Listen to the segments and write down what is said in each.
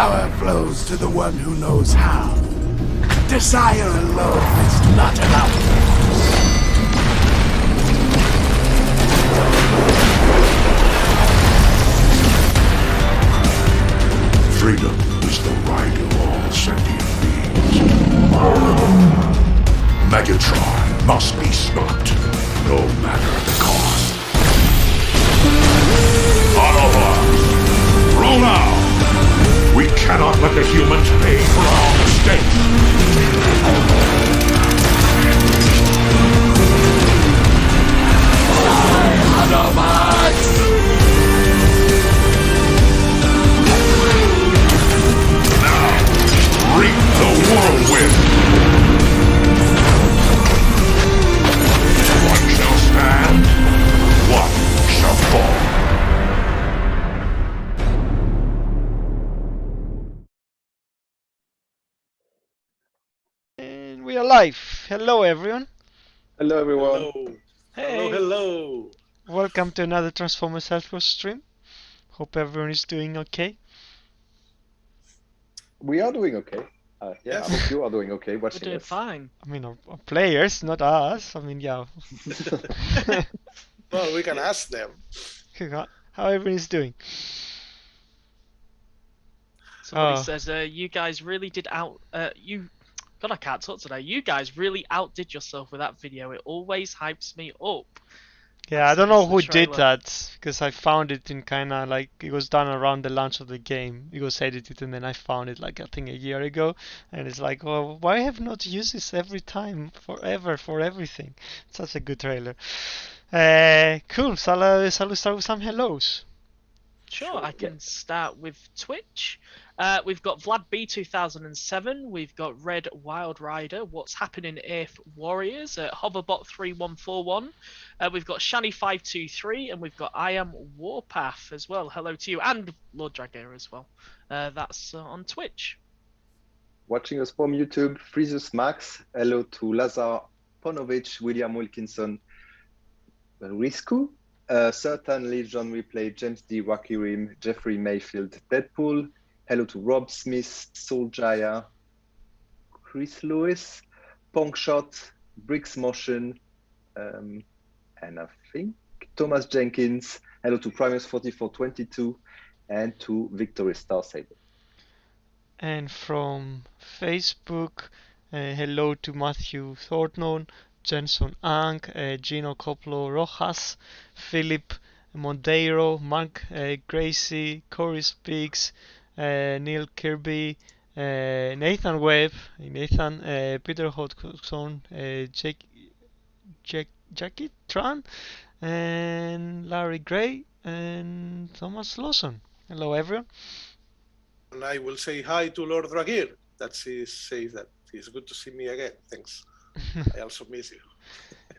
Power flows to the one who knows how. Desire alone is not enough. Freedom is the right of all sentient beings. Megatron must be stopped, no matter the cost. Autobots, roll out! We cannot let the humans pay for our mistakes. Autobots! Reap the whirlwind! One shall stand, one shall fall. And we are live. Hello everyone. Hello everyone. Hello. Hey. Hello. Welcome to another Transformers Health stream. Hope everyone is doing okay. We are doing okay. Yeah, Yes. I hope you are doing okay We're watching doing us. fine. I mean, our players, not us. I mean, yeah. Well, we can ask them. How everyone is doing. Somebody Oh. says, you guys really did God, I can't talk today. You guys really outdid yourself with that video. It always hypes me up. Yeah, I don't know who That's the did trailer. that because I found it in kind of like it was done around the launch of the game. It was edited and then I found it like I think a year ago, and it's like, well, why have not used this every time forever for everything? It's such a good trailer. Cool. Shall I start with some hellos? Sure, I can start with Twitch. We've got Vlad B2007. We've got Red Wild Rider. What's happening if Warriors? Hoverbot 3141. We've got Shani523, and we've got I Am Warpath as well. Hello to you, and Lord Dragair as well. That's on Twitch. Watching us from YouTube, Freezus Max. Hello to Lazar Ponovich, William Wilkinson, Risku. Certainly John Replay, James D. Wacky Rim, Jeffrey Mayfield, Deadpool. Hello to Rob Smith, Soul Jaya, Chris Lewis, Pongshot, Bricks Motion, and I think Thomas Jenkins. Hello to Primus4422 and to Victory Star Saber. And from Facebook, hello to Matthew Thornton, Jenson Ang, Gino Coplo Rojas, Philip Monteiro, Mark Gracie, Corey Speaks, Neil Kirby, Nathan Webb, Peter Hodgson, Jackie Tran, and Larry Gray, and Thomas Lawson. Hello everyone. And I will say hi to Lord Dragir. That he says that it's good to see me again. Thanks. I also miss you.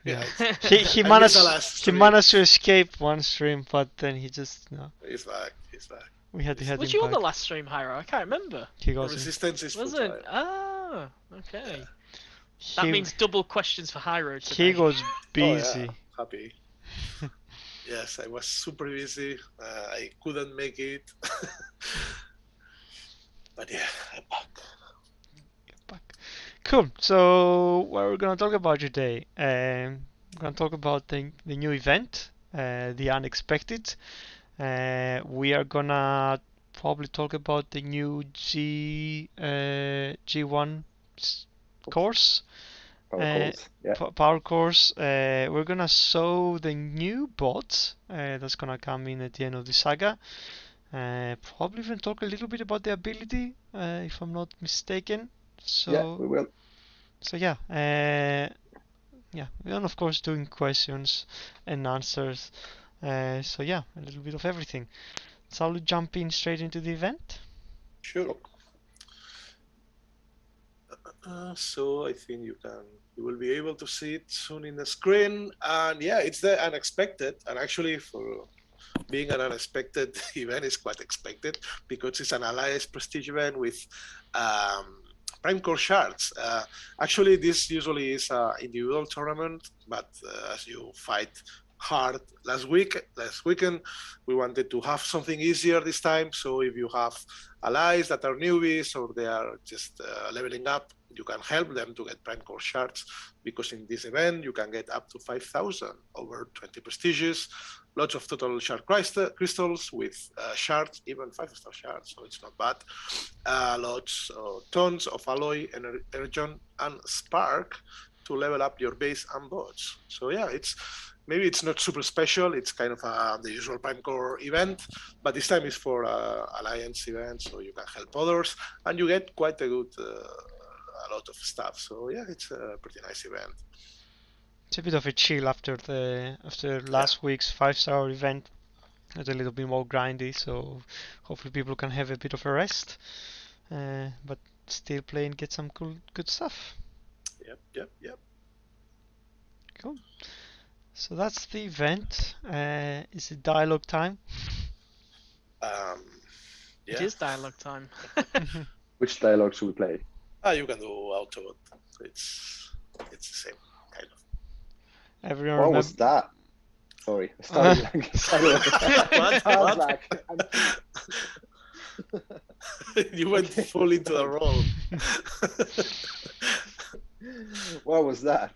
Yeah. it's- He I managed missed the last he stream. managed to escape one stream, but then he just He's back. He's back. we had Was him you on the back. last stream, Hyro? I can't remember. He The goes in. resistance is full Was it? time. Ah, okay. That He, means double questions for Hyro today. he goes Oh, busy. yeah. Happy. Yes, I was super busy. I couldn't make it. But yeah, I'm back. Cool. So what we're gonna talk about today? We're gonna talk about the new event, the unexpected. We are gonna probably talk about the new G1 course. Power calls. Yeah. Power course. We're gonna show the new bot that's gonna come in at the end of the saga. Probably even talk a little bit about the ability, if I'm not mistaken. So Yeah, we will. so yeah, and of course doing questions and answers. So yeah, a little bit of everything. Shall we jump in straight into the event? Sure. So I think you will be able to see it soon in the screen. And yeah, it's the unexpected. And actually, for being an unexpected event, is quite expected because it's an Alliance Prestige event with Prime Core shards. Actually, this usually is an individual tournament, but as you fight hard last weekend. We wanted to have something easier this time. So if you have allies that are newbies or they are just leveling up, you can help them to get Prime Core shards, because in this event you can get up to 5,000 over 20 prestigious, lots of total shard crystals with shards, even 5-star shards, so it's not bad. Tons of alloy, energon, and spark to level up your base and bots. So yeah, maybe it's not super special. It's kind of the usual Prime Core event, but this time it's for Alliance event, so you can help others, and you get quite a good, a lot of stuff. So yeah, it's a pretty nice event. It's a bit of a chill after last week's 5-star event. It's a little bit more grindy, so hopefully people can have a bit of a rest, but still play and get some good stuff. Yep. Cool. So that's the event. Is it dialogue time? Yeah. It is dialogue time. Which dialogue should we play? You can do auto. It's the same kind of. Everyone What remember? was that? Sorry, I started like, I was like, You went full into the role. what was that?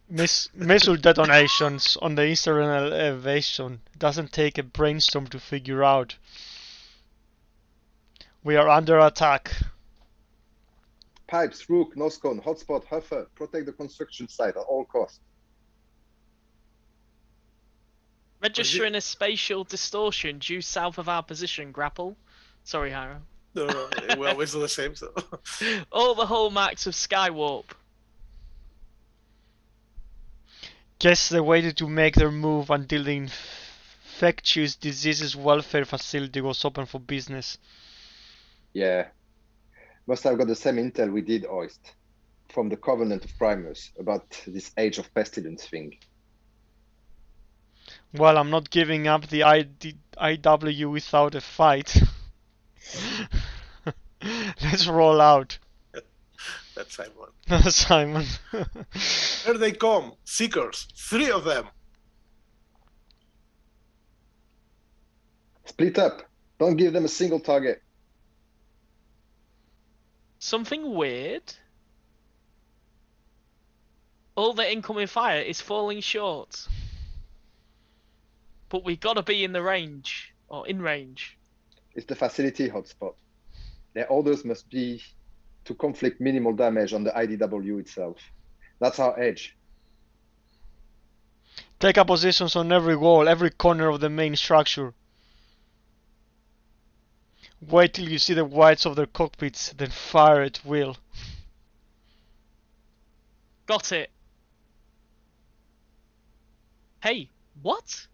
Missile detonations on the eastern elevation. Doesn't take a brainstorm to figure out. We are under attack. Pipes, Rook, Noscon, hotspot, Huffer, protect the construction site at all costs. Registering a spatial distortion due south of our position, grapple. Sorry, Hyro. No, we always do the same. So All the hallmarks of Skywarp. Guess the way to make their move until the infectious diseases welfare facility was open for business. Yeah. Must have got the same intel we did, Oist, from the Covenant of Primers about this Age of Pestilence thing. Well, I'm not giving up the IW without a fight. Let's roll out. that's Simon. Simon. Here they come, Seekers, 3 of them. Split up. Don't give them a single target. Something weird. All the incoming fire is falling short. But we gotta be in the range, or in range. It's the facility hotspot. Their orders must be to conflict minimal damage on the IDW itself. That's our edge. Take up positions on every wall, every corner of the main structure. Wait till you see the whites of their cockpits, then fire at will. Got it. Hey, what?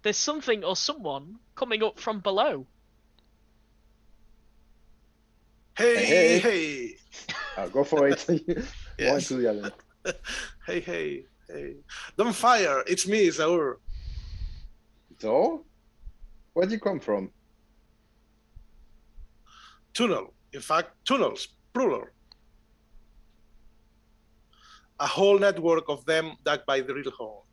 There's something or someone coming up from below. Hey. Go for it. Yes. One to the other. Hey. Don't fire. It's me, Zaur. So, where'd you come from? Tunnel. In fact, tunnels, plural. A whole network of them dug by the drill hole.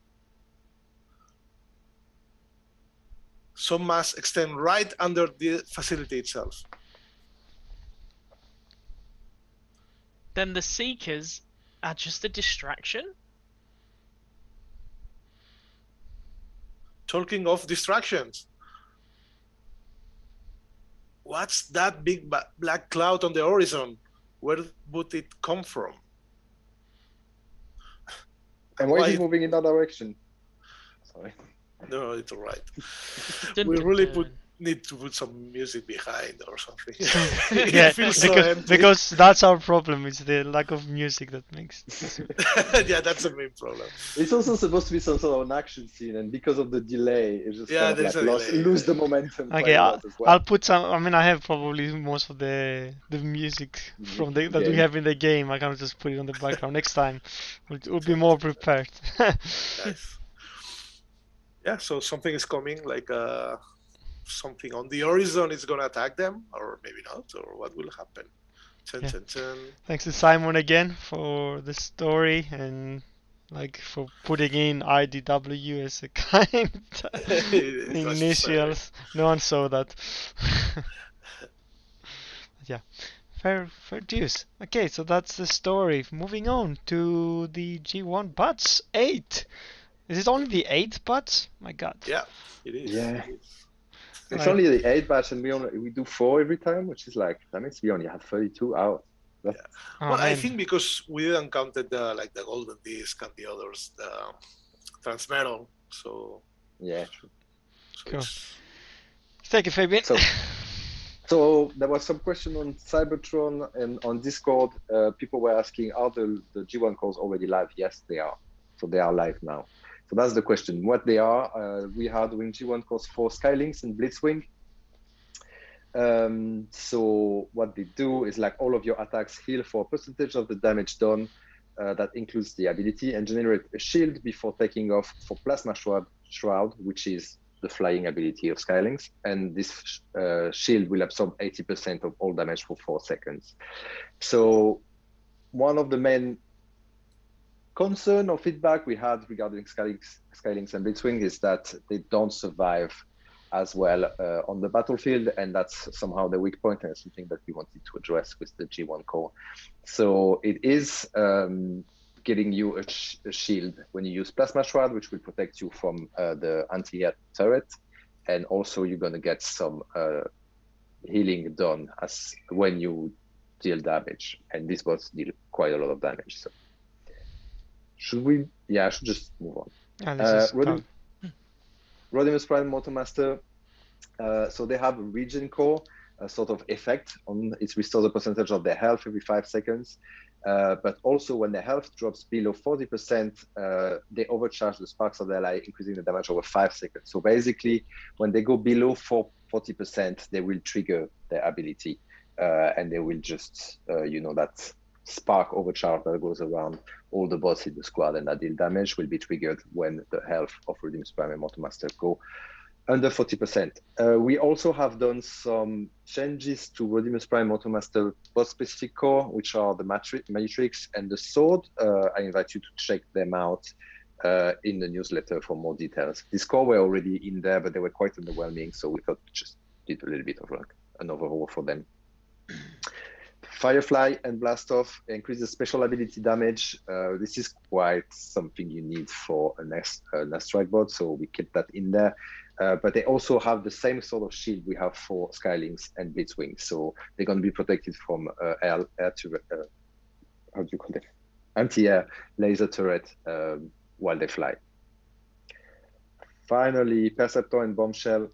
Some must extend right under the facility itself. Then the Seekers are just a distraction? Talking of distractions. What's that big black cloud on the horizon? Where would it come from? And why is he moving in that direction? Sorry. No, it's all right. Dun, We dun, really dun. need to put some music behind or something. Yeah, It feels so empty. because that's our problem. It's the lack of music that makes. Yeah, that's the main problem. It's also supposed to be some sort of an action scene, and because of the delay, it's just Yeah, kind of there's like a delay. lose the momentum. quite Okay, a I'll, lot as well. I'll put some. I mean, I have probably most of the music from that we Game. have in the game. I can just put it on the background. Next time, we'll be more prepared. Nice. Yeah, so something is coming, like something on the horizon is going to attack them, or maybe not, or what will happen? Ten, Yeah. 10, 10. Thanks to Simon again for the story and like for putting in IDW as a kind It's necessary. initials. No one saw that. Yeah, fair dues. Okay, so that's the story. Moving on to the G1 buds 8. Is it only the 8 buds? My God. Yeah, it is. Yeah. It is. It's Like- only the 8 batch, and we do 4 every time, which is like, that means we only have 32 out. Oh, Well, I man. think because we didn't count the golden disc and the others, the transmetal. So, Yeah. Cool. it's- Take it, Fabian. So there was some question on Cybertron and on Discord. People were asking, are the G1 calls already live? Yes, they are. So they are live now. So that's the question. What they are, we are doing G1 calls for Skylinks and Blitzwing. So what they do is like all of your attacks heal for a percentage of the damage done. That includes the ability, and generate a shield before taking off for Plasma Shroud, which is the flying ability of Skylinks. And this shield will absorb 80% of all damage for 4 seconds. So one of the main concern or feedback we had regarding Skylinks and Blitzwing is that they don't survive as well on the battlefield, and that's somehow the weak point, and something that we wanted to address with the G1 core. So it is giving you a shield when you use Plasma Shroud, which will protect you from the anti-air turret, and also you're going to get some healing done as when you deal damage, and this bots deal quite a lot of damage. So should we? Yeah, I should just move on. This is Rodimus Prime Motormaster, so they have a regen core, a sort of effect on it restores a percentage of their health every 5 seconds. But also when their health drops below 40%, they overcharge the sparks of their ally, increasing the damage over 5 seconds. So basically, when they go below 40%, they will trigger their ability, and they will just, that spark overcharge that goes around all the bots in the squad, and that deal damage will be triggered when the health of Rodimus Prime and Motormaster go under 40%. We also have done some changes to Rodimus Prime Motormaster bot-specific core, which are the Matrix and the Sword. I invite you to check them out in the newsletter for more details. These core were already in there, but they were quite underwhelming, so we thought we just did a little bit of like an overhaul for them. Firefly and Blast Off increase the special ability damage. This is quite something you need for a strike bot, so we kept that in there. But they also have the same sort of shield we have for Skylinks and Blitzwing, so they're going to be protected from air to how do you call it? Anti-air laser turret while they fly. Finally, Perceptor and Bombshell.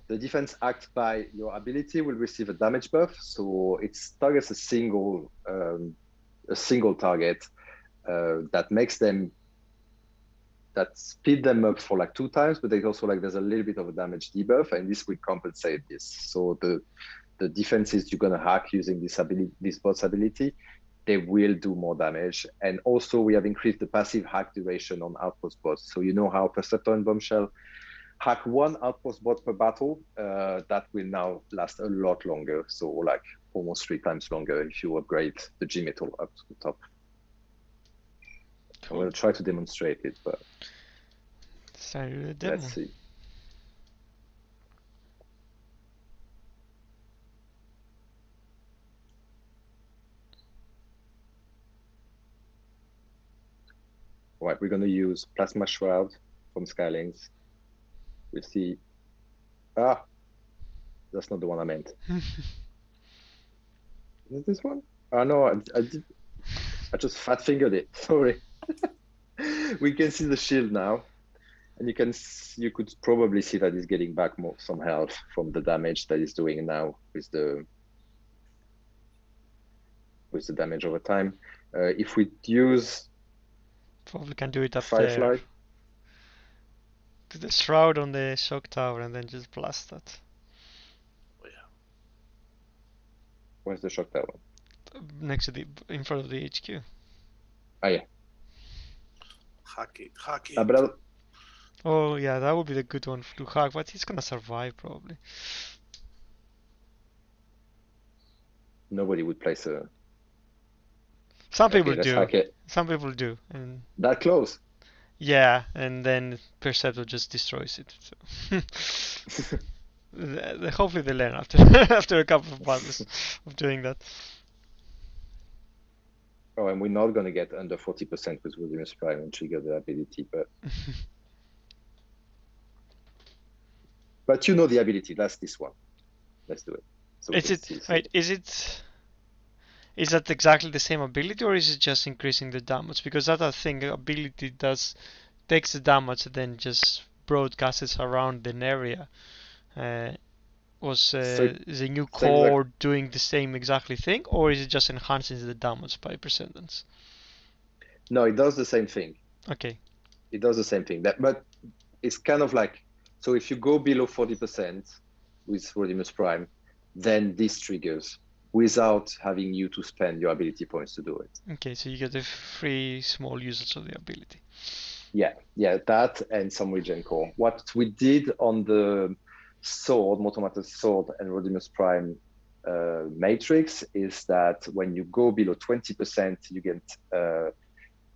The defense act by your ability will receive a damage buff, so it targets a single target that speed them up for like 2 times, but there's also there's a little bit of a damage debuff, and this will compensate this. So the defenses you're gonna hack using this bot's ability, they will do more damage. And also we have increased the passive hack duration on outpost bots. So you know how Perceptor and Bombshell hack 1 outpost bot per battle, that will now last a lot longer. So like almost 3 times longer if you upgrade the G metal up to the top. Cool. I'm going to try to demonstrate it, but let's see. Right, we're going to use Plasma Shroud from Skylinks. We'll see. Ah, that's not the one I meant. Is it this one? Oh no, I did. I just fat fingered it. Sorry. We can see the shield now, and you could probably see that he's getting back some health from the damage that he's doing now with the damage over time. If we use Probably can do it up Firefly, there. To the shroud on the shock tower and then just blast that. Oh, yeah. where's the shock tower? Next to in front of the HQ. Ah yeah. Hack it. But Oh yeah, that would be the good one to hack, but he's gonna survive probably. nobody would place a. Some people Okay, let's do. hack it. Some people do, and That close. yeah, and then Perceptor just destroys it. So. Hopefully they learn after after a couple of months of doing that. Oh, and we're not going to get under 40% with Rodimus Prime and trigger the ability, but you know the ability. That's this one. Let's do it. So we Is can it see. wait? Is that exactly the same ability, or is it just increasing the damage? Because that I think ability takes the damage and then just broadcasts around an area. Was So the new same exact. core doing the same exactly thing, or is it just enhancing the damage by percentance? No, it does the same thing. Okay. It does the same thing. But it's kind of like, so if you go below 40% with Rodimus Prime, then this triggers without having you to spend your ability points to do it. Okay, so you get the free small usage of the ability. Yeah, that and some regen core. What we did on the sword, Motomator's sword and Rodimus Prime matrix is that when you go below 20%, you get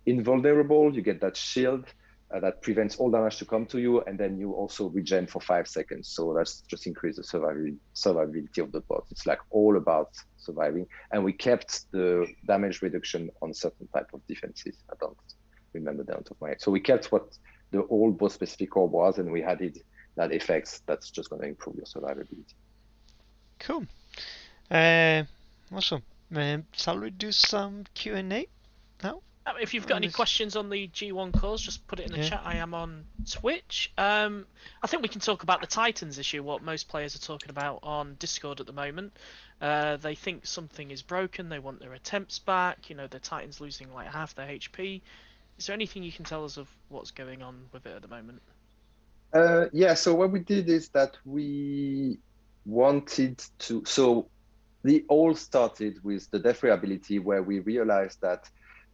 invulnerable, you get that shield that prevents all damage to come to you, and then you also regen for 5 seconds. So that's just increase the survivability of the bot. It's like all about surviving, and we kept the damage reduction on certain type of defenses. I don't remember the top of my head. So we kept what the old bot specific core was, and we added that effects that's just going to improve your survivability. Cool. Awesome. Shall we do some Q&A now? If you've got any questions on the G1 cores, just put it in the chat. I am on Twitch. I think we can talk about the Titans issue, what most players are talking about on Discord at the moment. They think something is broken, they want their attempts back, you know, the Titans losing like half their HP. Is there anything you can tell us of what's going on with it at the moment? Yeah, so what we did is that we wanted to, so the all started with the Death Ray ability, where we realized that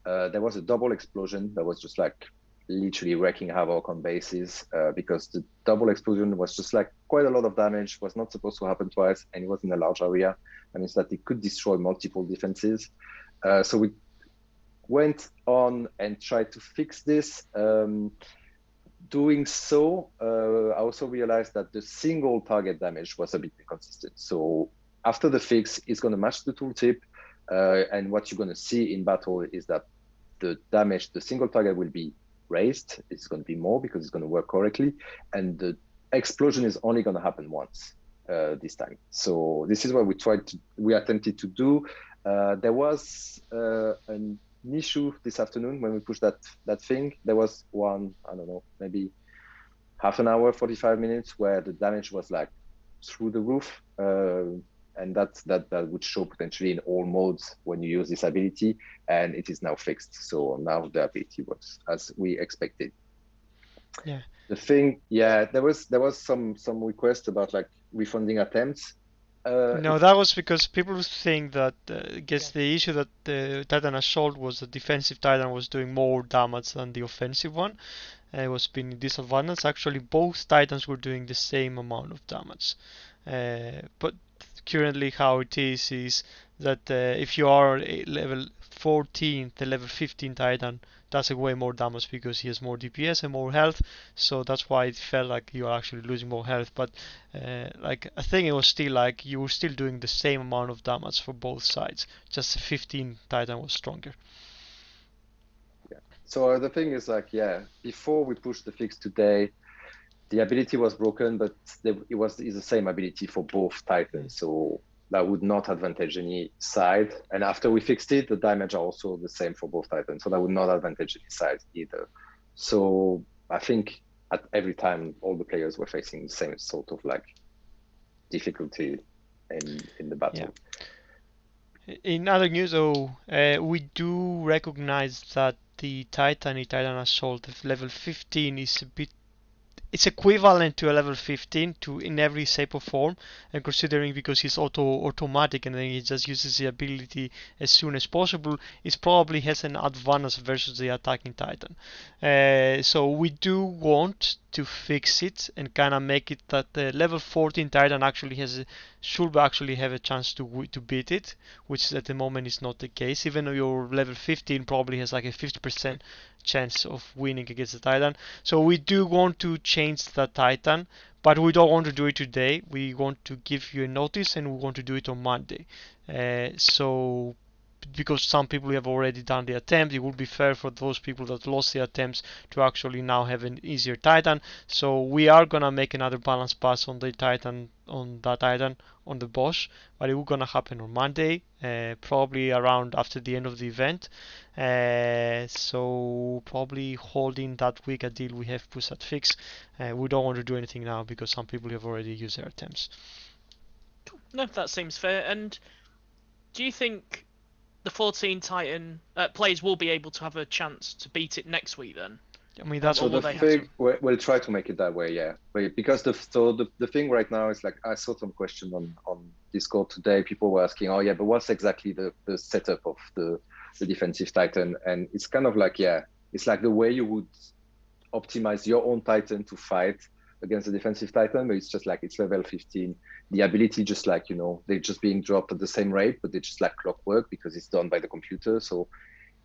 there was a double explosion that was just like literally wreaking havoc on bases, because the double explosion was just like quite a lot of damage, was not supposed to happen twice, and it was in a large area. And it's that it could destroy multiple defenses. So we went on and tried to fix this. Doing so, I also realized that the single target damage was a bit inconsistent. So after the fix, it's going to match the tooltip. And what you're going to see in battle is that the damage, the single target will be raised. It's going to be more because it's going to work correctly. And the explosion is only going to happen once this time. So this is what we attempted to do. There was an issue this afternoon when we pushed that thing. There was one, I don't know, maybe half an hour, 45 minutes, where the damage was like through the roof. And that would show potentially in all modes when you use this ability, and it is now fixed. So now the ability works as we expected. Yeah. The thing, yeah, there was some request about like refunding attempts. No, that was because people think that I guess the issue that the Titan Assault was the defensive Titan was doing more damage than the offensive one. It was being disadvantaged. Actually, both Titans were doing the same amount of damage. But currently how it is that if you are a level 14, the level 15 Titan does way more damage because he has more DPS and more health, so that's why it felt like you are actually losing more health. But like I think it was still like you were still doing the same amount of damage for both sides, just the 15 Titan was stronger. Yeah, so the thing is like, yeah, before we pushed the fix today, the ability was broken, but it's the same ability for both Titans, so that would not advantage any side. And after we fixed it, the damage are also the same for both Titans, so that would not advantage any side either. So I think at every time all the players were facing the same sort of like difficulty in the battle. Yeah. In other news, though, we do recognize that the Titan Assault of level 15 is a bit. It's equivalent to a level 15 in every shape or form, and considering because he's automatic and then he just uses the ability as soon as possible, it probably has an advantage versus the attacking Titan. So we do want to fix it and kind of make it that the level 14 Titan actually should actually have a chance to beat it, which at the moment is not the case. Even though your level 15 probably has like a 50% chance of winning against the Titan. So we do want to change the Titan, but we don't want to do it today. We want to give you a notice, and we want to do it on Monday. So because some people have already done the attempt, it would be fair for those people that lost the attempts to actually now have an easier Titan. So we are gonna make another balance pass on the Titan, on the Bosch, but it's gonna happen on Monday, probably around after the end of the event. So probably holding that week a deal we have push at fix. We don't want to do anything now because some people have already used their attempts. No, that seems fair. And do you think the 14 Titan players will be able to have a chance to beat it next week then? I mean, that's So what the thing, we'll try to make it that way, yeah. But because the thing right now is like, I saw some question on Discord today. People were asking, oh yeah, but what's exactly the setup of the defensive Titan? And it's kind of like, yeah, it's like the way you would optimize your own Titan to fight against the defensive Titan, but it's just like it's level 15. The ability just like, they're just being dropped at the same rate, but they just like clockwork because it's done by the computer. So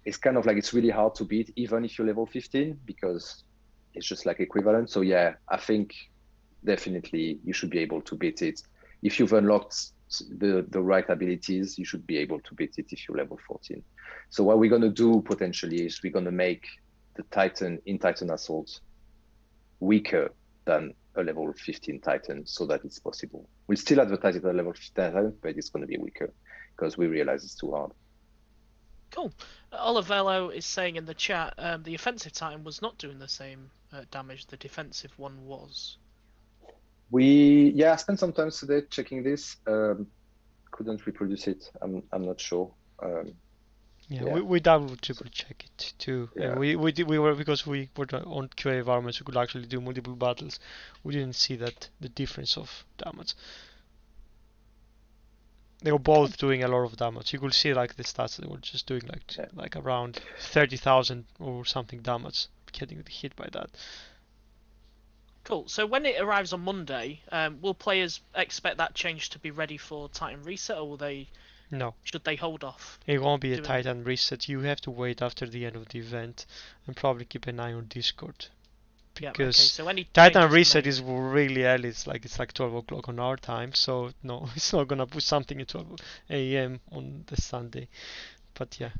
it's kind of like it's really hard to beat even if you're level 15 because it's just like equivalent. So yeah, I think definitely you should be able to beat it. If you've unlocked the right abilities, you should be able to beat it if you're level 14. So what we're going to do potentially is we're going to make the Titan in Titan Assault weaker than a level 15 Titan so that it's possible. We'll still advertise it at level 15 Titan, but it's going to be weaker because we realize it's too hard. Cool. Olivello is saying in the chat, the offensive Titan was not doing the same damage the defensive one was. I spent some time today checking this. Couldn't reproduce it. I'm not sure. We double triple check it too. Yeah. We were because we were on QA environments. We could actually do multiple battles. We didn't see that the difference of damage. They were both doing a lot of damage. You could see like the stats. They were just doing like around 30,000 or something damage, getting hit by that. Cool. So when it arrives on Monday, will players expect that change to be ready for Titan Reset, or will they? No. Should they hold off? It won't be a Titan Reset. You have to wait after the end of the event and probably keep an eye on Discord. Because so any Titan Reset is really early. It's like 12 o'clock on our time. So no, it's not gonna put something at 12 a.m. on the Sunday. But yeah,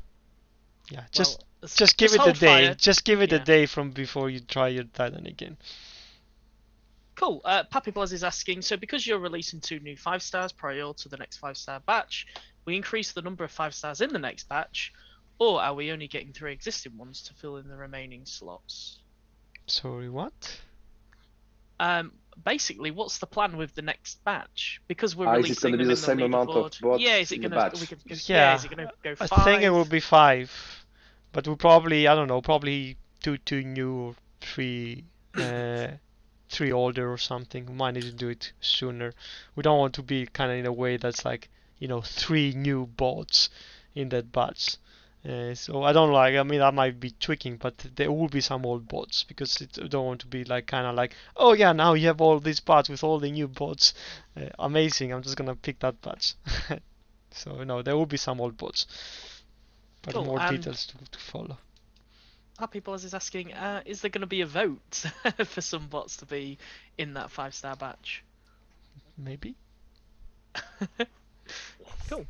just give it a day. Just give it a day from before you try your Titan again. Cool. Pappy Blaz is asking, so because you're releasing 2 new 5 stars prior to the next 5-star batch, we increase the number of 5 stars in the next batch, or are we only getting 3 existing ones to fill in the remaining slots? Sorry, what? Basically, what's the plan with the next batch? Because we're releasing is it going to be the same amount of bots? Yeah, is it going to? to? Is it going to go 5? I think it will be 5, but we'll probably, I don't know, probably two new or 3 older or something. We might need to do it sooner. We don't want to be kind of in a way that's like 3 new bots in that batch. So I don't like. I mean, that might be tweaking, but there will be some old bots because I don't want to be like kind of like, oh yeah, now you have all these bots with all the new bots. Amazing. I'm just gonna pick that batch. So no, there will be some old bots, but cool. More details to follow. Happy Buzz is asking, is there going to be a vote for some bots to be in that 5-star batch? Maybe. Cool.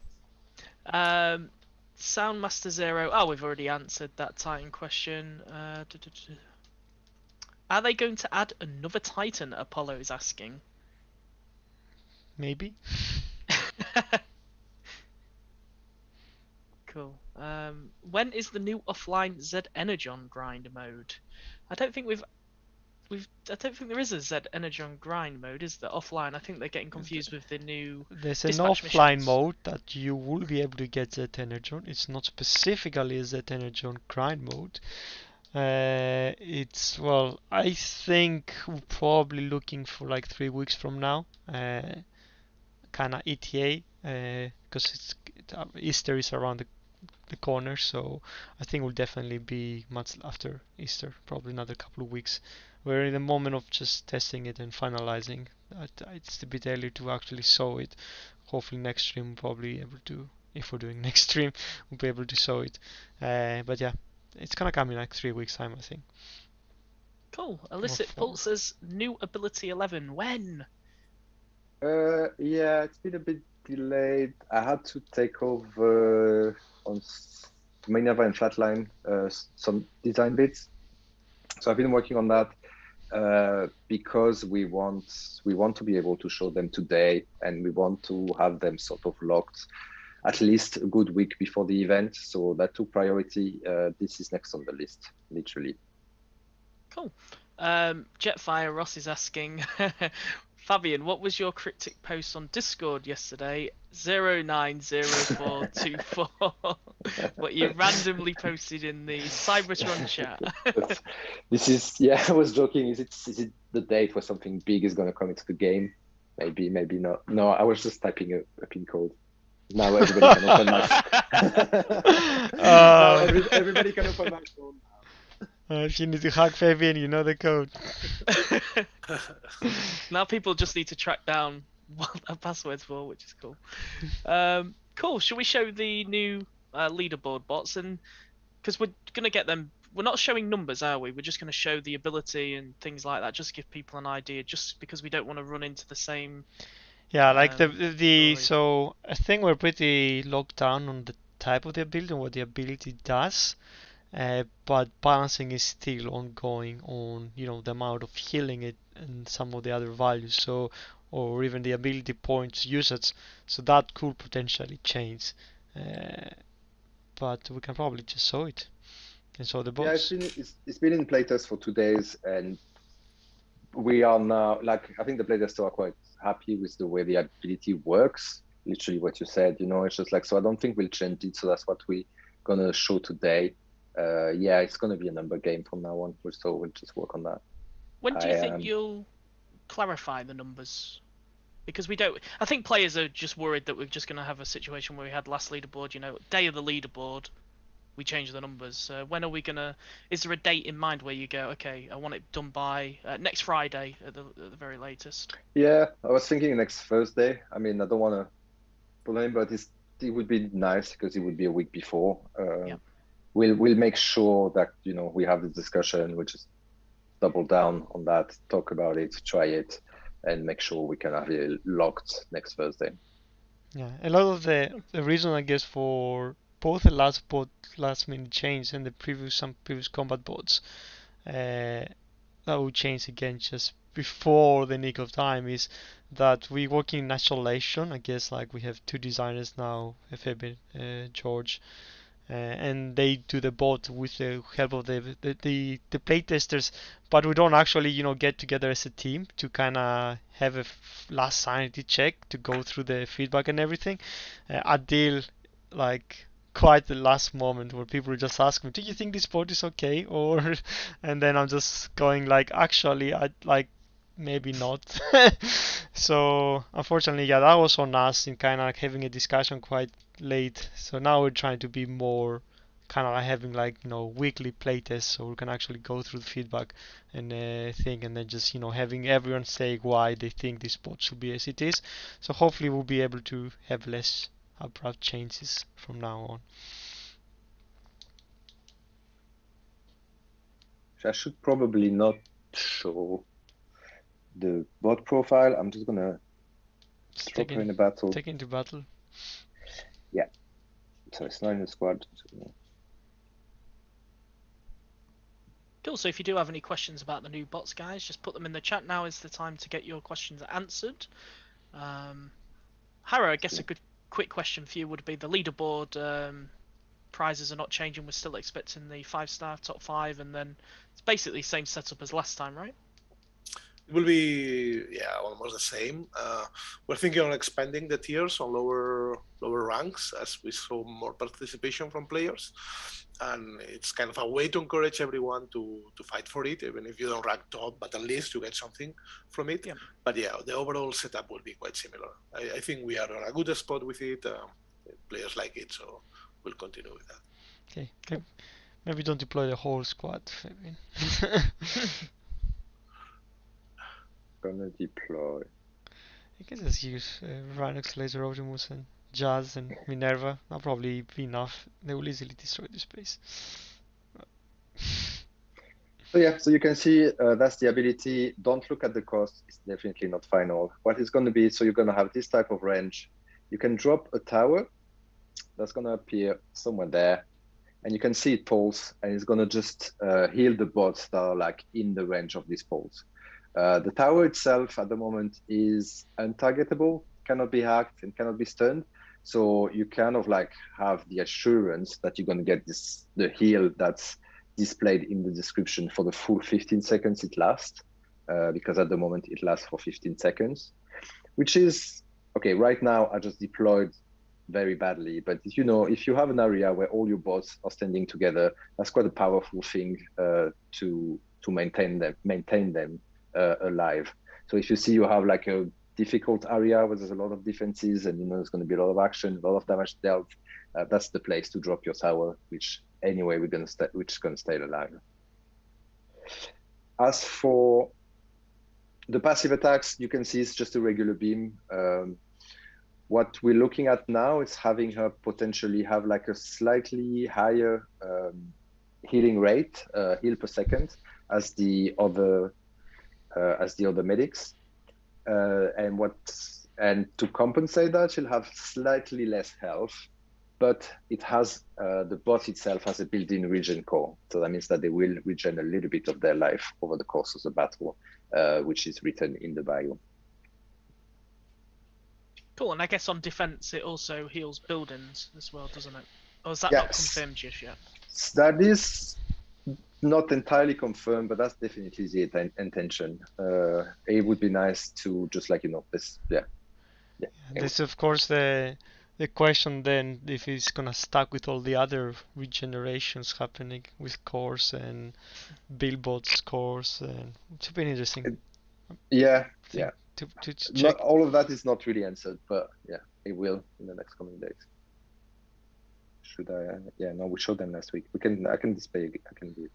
Soundmaster Zero. Oh, we've already answered that Titan question. Are they going to add another Titan? Apollo is asking. Maybe. Cool. When is the new offline Z Energon grind mode? I don't think I don't think there is a Z Energon grind mode, is there? Offline. I think they're getting confused with the new. There's an offline mode that you will be able to get Z Energon. It's not specifically a Z Energon grind mode. I think we're probably looking for like 3 weeks from now. Kind of ETA, because Easter is around the the corner. So I think it will definitely be much after Easter, probably another couple of weeks. We're in the moment of just testing it and finalizing. It's a bit early to actually show it. Hopefully next stream we'll probably able to, if we're doing next stream, we'll be able to show it. But yeah, it's gonna come in like 3 weeks time, I think. Cool. Illicit four. Pulse says new ability 11. When? Yeah, it's been a bit delayed. I had to take over on Minerva and Flatline some design bits, so I've been working on that because we want to be able to show them today, and we want to have them sort of locked at least a good week before the event. So that took priority. This is next on the list, literally. Cool. Jetfire Ross is asking, Fabian, what was your cryptic post on Discord yesterday? 090424. What you randomly posted in the Cybertron chat. This is, yeah, I was joking. Is it the date where something big is going to come into the game? Maybe not. No, I was just typing a pin code. Now everybody can open my now everybody can open my phone. If you need to hack Fabian, you know the code. Now people just need to track down what that password's for, which is cool. Cool. Should we show the new leaderboard bots? And because we're gonna get them, we're not showing numbers, are we? We're just gonna show the ability and things like that, just to give people an idea. Just because we don't want to run into the same. Yeah, like story. so I think we're pretty locked down on the type of the ability and what the ability does. But balancing is still ongoing on the amount of healing it and some of the other values, so or even the ability points usage, so that could potentially change, but we can probably just show it and show the box. Yeah, it's been in playtest for 2 days, and we are now, like, I think the playtesters are quite happy with the way the ability works. Literally what you said, it's just like, so I don't think we'll change it, so that's what we're gonna show today. Yeah, it's going to be a number game from now on, so we'll just work on that. When do you think you'll clarify the numbers? Because we don't. I think players are just worried that we're just going to have a situation where we had last leaderboard. Day of the leaderboard, we change the numbers. When are we going to? Is there a date in mind where you go, okay, I want it done by next Friday at the very latest? Yeah, I was thinking next Thursday. I mean, I don't want to pull him, but it would be nice because it would be a week before. Yeah. We'll make sure that we have this discussion. We'll just double down on that, talk about it, try it, and make sure we can have it locked next Thursday. Yeah, a lot of the reason, I guess, for both the last minute change and some previous combat bots that will change again just before the nick of time is that we work in isolation. I guess like we have two designers now, Fabian, George. And they do the bot with the help of the playtesters, but we don't actually get together as a team to kind of have a last sanity check to go through the feedback and everything until like quite the last moment where people just ask me, do you think this bot is okay? Or and then I'm just going like, actually I like maybe not. So unfortunately, yeah, that was on us in kind of like having a discussion quite late. So now we're trying to be more kind of like having like weekly playtests, so we can actually go through the feedback and think, and then just having everyone say why they think this bot should be as it is. So hopefully we'll be able to have less abrupt changes from now on. I should probably not show the bot profile. I'm just gonna drop her in a battle. Take into battle. Yeah. So it's not in the squad. Cool. So if you do have any questions about the new bots, guys, just put them in the chat. Now is the time to get your questions answered. Harrow, I guess a good quick question for you would be the leaderboard prizes are not changing. We're still expecting the 5-star top 5, and then it's basically the same setup as last time, right? It will be almost the same. We're thinking on expanding the tiers on lower ranks as we saw more participation from players, and it's kind of a way to encourage everyone to fight for it, even if you don't rank top, but at least you get something from it. Yeah. But yeah, the overall setup will be quite similar. I think we are on a good spot with it. Players like it, so we'll continue with that. Okay, maybe don't deploy the whole squad, Fabian. Gonna deploy. You can just use Rhinox, Laser Optimus, and Jazz and Minerva. That'll probably be enough. They will easily destroy this base. So yeah, so you can see that's the ability. Don't look at the cost. It's definitely not final. What it's going to be, so you're going to have this type of range. You can drop a tower that's going to appear somewhere there. And you can see it pulse, and it's going to just heal the bots that are like in the range of this pulse. The tower itself at the moment is untargetable, cannot be hacked, and cannot be stunned. So you kind of like have the assurance that you're going to get the heal that's displayed in the description for the full 15 seconds it lasts, because at the moment it lasts for 15 seconds, which is okay. Right now I just deployed very badly, but if you have an area where all your bots are standing together, that's quite a powerful thing to maintain them alive. So if you see you have like a difficult area where there's a lot of defenses and there's going to be a lot of action, a lot of damage dealt, that's the place to drop your tower, which anyway which is going to stay alive. As for the passive attacks, you can see it's just a regular beam. What we're looking at now is having her potentially have like a slightly higher healing rate, heal per second, as the other medics, and to compensate that, she'll have slightly less health, but it has the bot itself has a built-in regen core, so that means that they will regen a little bit of their life over the course of the battle, which is written in the bio. Cool, and I guess on defense it also heals buildings as well, doesn't it? Or is that Yes. not confirmed just yet? That is not entirely confirmed, but that's definitely the intention. It would be nice to just this, yeah. This of course the question then, if it's gonna stack with all the other regenerations happening with cores and billboards cores, and it's been interesting. Yeah. To check. Not all of that is not really answered, but yeah, it will in the next coming days. Should I? Yeah, no, we showed them last week. I can display. I can do it.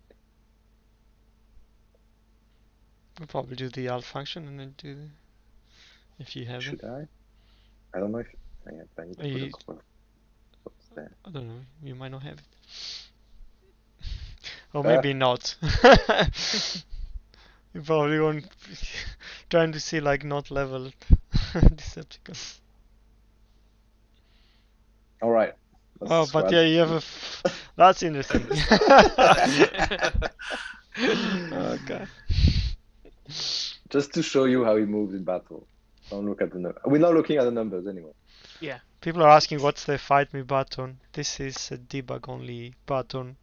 We'll probably do the alt function and then do if you have Should it. I don't know if I need to put a couple of spots there. I don't know. You might not have it, or maybe not. You probably won't. Trying to see like not leveled Decepticons. All right. Oh, but yeah, you have that's interesting. Okay. Just to show you how he moves in battle. Don't look at the numbers. We're not looking at the numbers anyway. Yeah. People are asking what's the fight me button. This is a debug only button,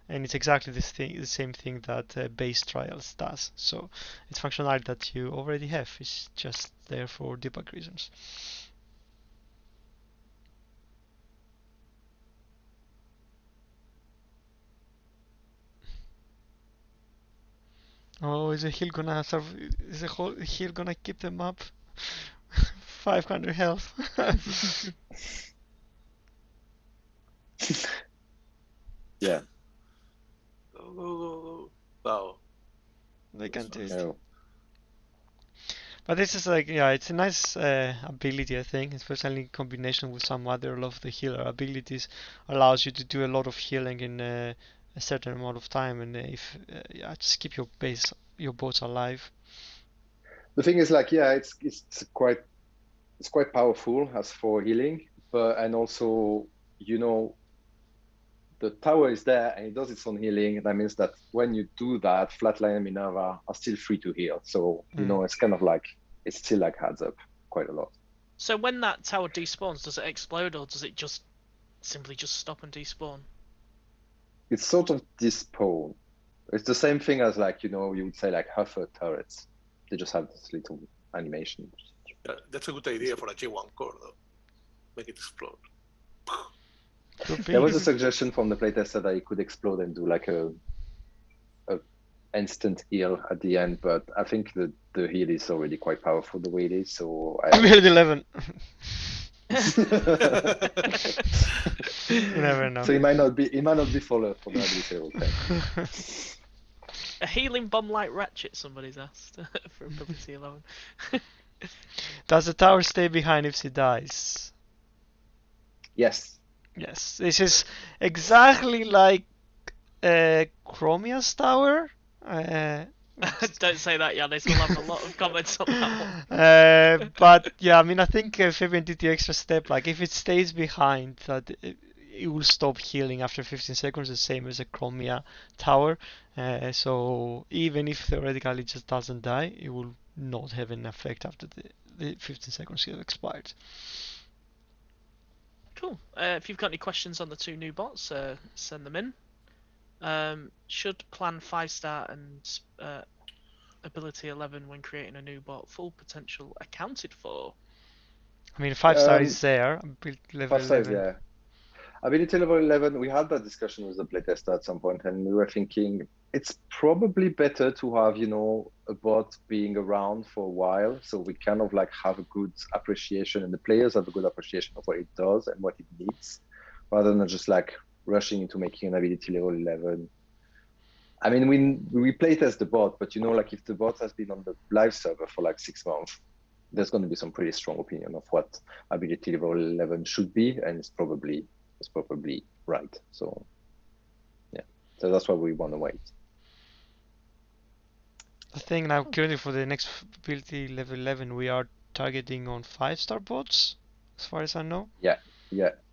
and it's exactly the same thing that base trials does. So it's functionality that you already have. It's just there for debug reasons. Oh, is the heal gonna is the whole heal gonna keep them up? 500 health. Yeah. Wow. They can do it. No. But this is like, yeah, it's a nice ability, I think, especially in combination with some other of the healer abilities. Allows you to do a lot of healing in a certain amount of time, and yeah, just keep your bots alive. The thing is, like, yeah, it's quite powerful as for healing, and also, the tower is there and it does its own healing. That means that when you do that, Flatline and Minerva are still free to heal. So it's kind of like it still like adds up quite a lot. So when that tower despawns, does it explode or does it just simply stop and despawn? It's sort of despawn. It's the same thing as like you would say like Huffer turrets. They just have this little animation. Yeah, that's a good idea for a J1 core though. Make it explode. There was a suggestion from the playtester that it could explode and do like a instant heal at the end, but I think the heal is already quite powerful the way it is. So I'm here at 11. You never know. So he might not be for the ability level 10. A healing bomb like Ratchet, somebody's asked for ability 11. Does the tower stay behind if she dies? Yes. Yes. This is exactly like Chromia's tower. Don't say that, Yanis. We'll have a lot of comments on that one. But yeah, I mean, I think Fabian did the extra step. Like, if it stays behind, that it will stop healing after 15 seconds, the same as a Chromia tower. So even if theoretically it just doesn't die, it will not have an effect after the 15 seconds have expired. Cool. If you've got any questions on the two new bots, send them in. Should plan 5-star and ability 11 when creating a new bot full potential accounted for? I mean, 5-star is there. Build level 5 size, 11. yeah. Ability level 11, we had that discussion with the playtester at some point, and we were thinking it's probably better to have, a bot being around for a while, so we kind of like have a good appreciation, and the players have a good appreciation of what it does and what it needs, rather than just like rushing into making an ability level 11. I mean, we playtest the bot, but like if the bot has been on the live server for like 6 months, there's going to be some pretty strong opinion of what ability level 11 should be, and it's probably right. So yeah, so that's why we want to wait. I think now currently for the next ability level 11, we are targeting on 5-star bots, as far as I know. Yeah,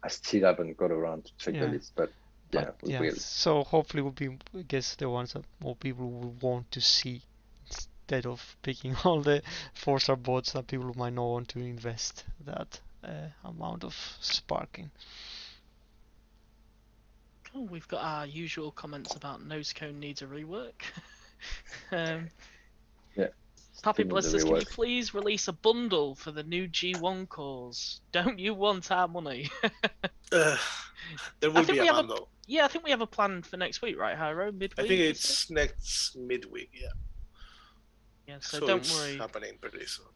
I still haven't got around to check the Yeah. list, but yeah, But we yeah, will. so hopefully we'll be, I guess, the ones that more people will want to see, instead of picking all the 4-star bots that people might not want to invest that amount of sparking. Cool. We've got our usual comments about nose cone needs a rework. Yeah. Pappy Still needs Bliss a says, can you rework. please release a bundle for the new G1 cores? Don't you want our money? There I will think be we a have bundle. I think we have a plan for next week, right, Hyro? I Midweek? think it's next midweek, yeah. Yeah, so So don't it's worry. happening pretty soon.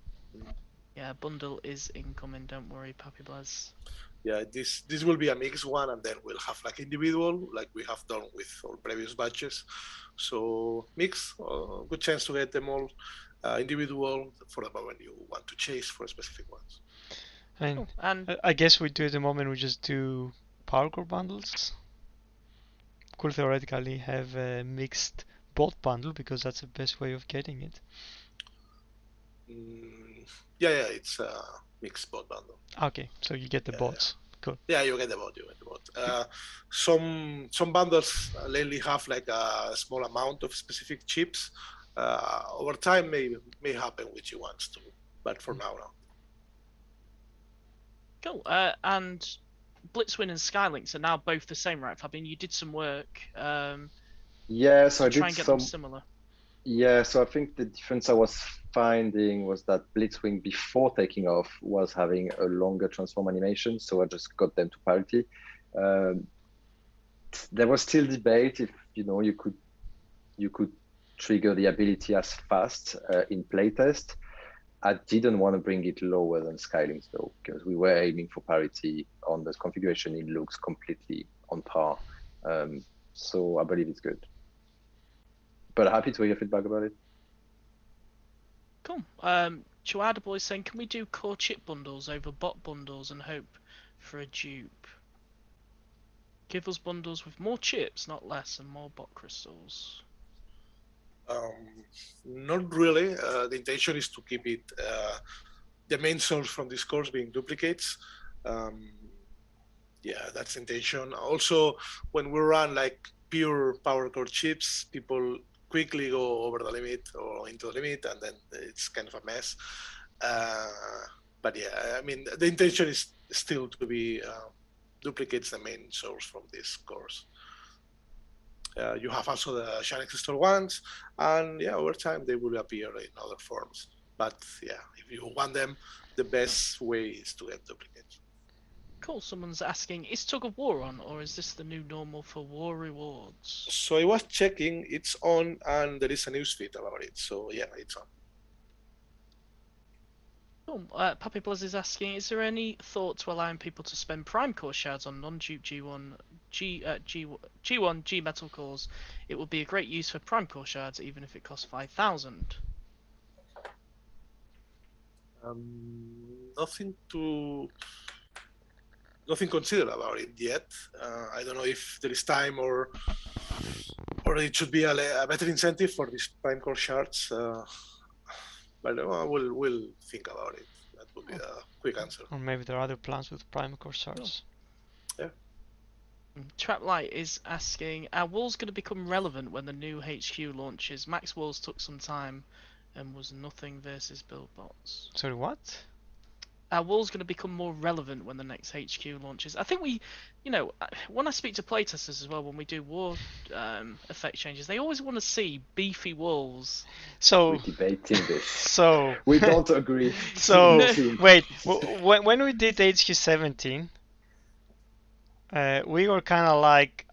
Yeah, bundle is incoming. Don't worry, Pappy Blaz. Yeah, this will be a mixed one, and then we'll have like individual, like we have done with all previous batches. So mix, good chance to get them all individual for the moment you want to chase for specific ones. And Cool. And I guess we do at the moment, we just do power core bundles. Could theoretically have a mixed bot bundle, because that's the best way of getting it. Yeah, it's a mixed bot bundle. Okay, so you get the bots. Cool. Yeah, you get the bot. Some bundles lately have like a small amount of specific chips. Over time may happen with G1s too, but for now, no. cool. And Blitzwing and Skylinks are now both the same, right, Fabian? You did some work Yeah, so to I try did and get some. them similar. Yeah, so I think the difference I was finding was that Blitzwing before taking off was having a longer transform animation, so I just got them to parity. There was still debate if you could trigger the ability as fast in playtest. I didn't want to bring it lower than Skylinks though, because we were aiming for parity on this configuration. It looks completely on par, so I believe it's good. But happy to hear feedback about it. Cool. Chihuahua Boy saying, can we do core chip bundles over bot bundles and hope for a dupe? Give us bundles with more chips, not less, and more bot crystals. Not really. The intention is to keep it the main source from this course being duplicates. Yeah, that's the intention. Also, when we run like pure power core chips, people quickly go over the limit or into the limit, and then it's kind of a mess. But yeah, I mean, the intention is still to be duplicates the main source from this course. You have also the Shine Existor ones, and yeah, over time they will appear in other forms. But yeah, if you want them, the best way is to get duplicates. Cool. Someone's asking, is Tug of War on, or is this the new normal for war rewards? So I was checking, it's on, and there is a news feed about it. So yeah, it's on. Cool. Puppy Bluzz is asking, is there any thought to allowing people to spend Prime Core shards on non-dupe G1 G metal cores? It would be a great use for Prime Core shards, even if it costs 5,000. Nothing considered about it yet. I don't know if there is time or it should be a better incentive for these Prime Core shards. But we'll think about it. That would be a quick answer. Or maybe there are other plans with Prime Core shards. Yeah. Traplight is asking, are walls going to become relevant when the new HQ launches? Max walls took some time and was nothing versus build bots. Sorry, what? Are walls going to become more relevant when the next HQ launches? I think when I speak to playtesters as well, when we do war effect changes, they always want to see beefy walls. So We're debating this. So We don't agree. So No. wait, when we did HQ 17, we were kind of like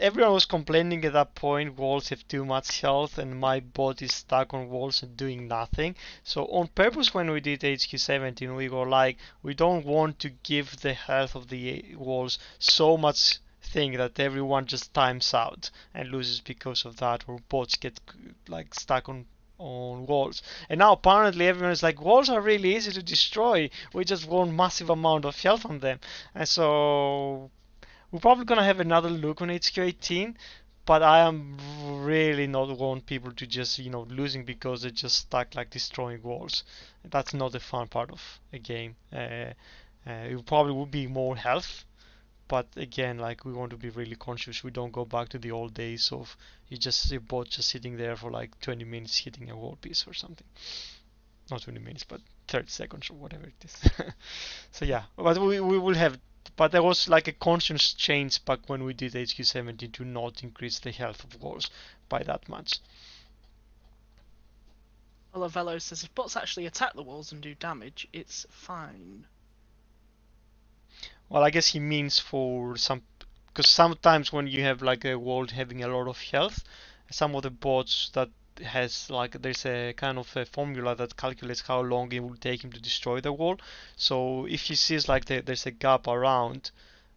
everyone was complaining at that point walls have too much health and my bot is stuck on walls and doing nothing. So on purpose when we did HQ 17 we were like we don't want to give the health of the walls so much thing that everyone just times out and loses because of that, or bots get like stuck on walls. And now apparently everyone is like walls are really easy to destroy, we just want massive amount of health on them. And so we're probably gonna have another look on HQ 18, but I am really not want people to just losing because they're just stuck like destroying walls. That's not the fun part of a game. It probably would be more health, but again, like we want to be really conscious. We don't go back to the old days of your bot just sitting there for like 20 minutes hitting a wall piece or something. Not 20 minutes, but 30 seconds or whatever it is. So yeah, but we will have. But there was like a conscious change back when we did HQ 17 to not increase the health of walls by that much. Olavello says if bots actually attack the walls and do damage, it's fine. Well, I guess he means for some, because sometimes when you have like a wall having a lot of health, some of the bots that has like there's a kind of a formula that calculates how long it will take him to destroy the wall. So if he sees like there's a gap around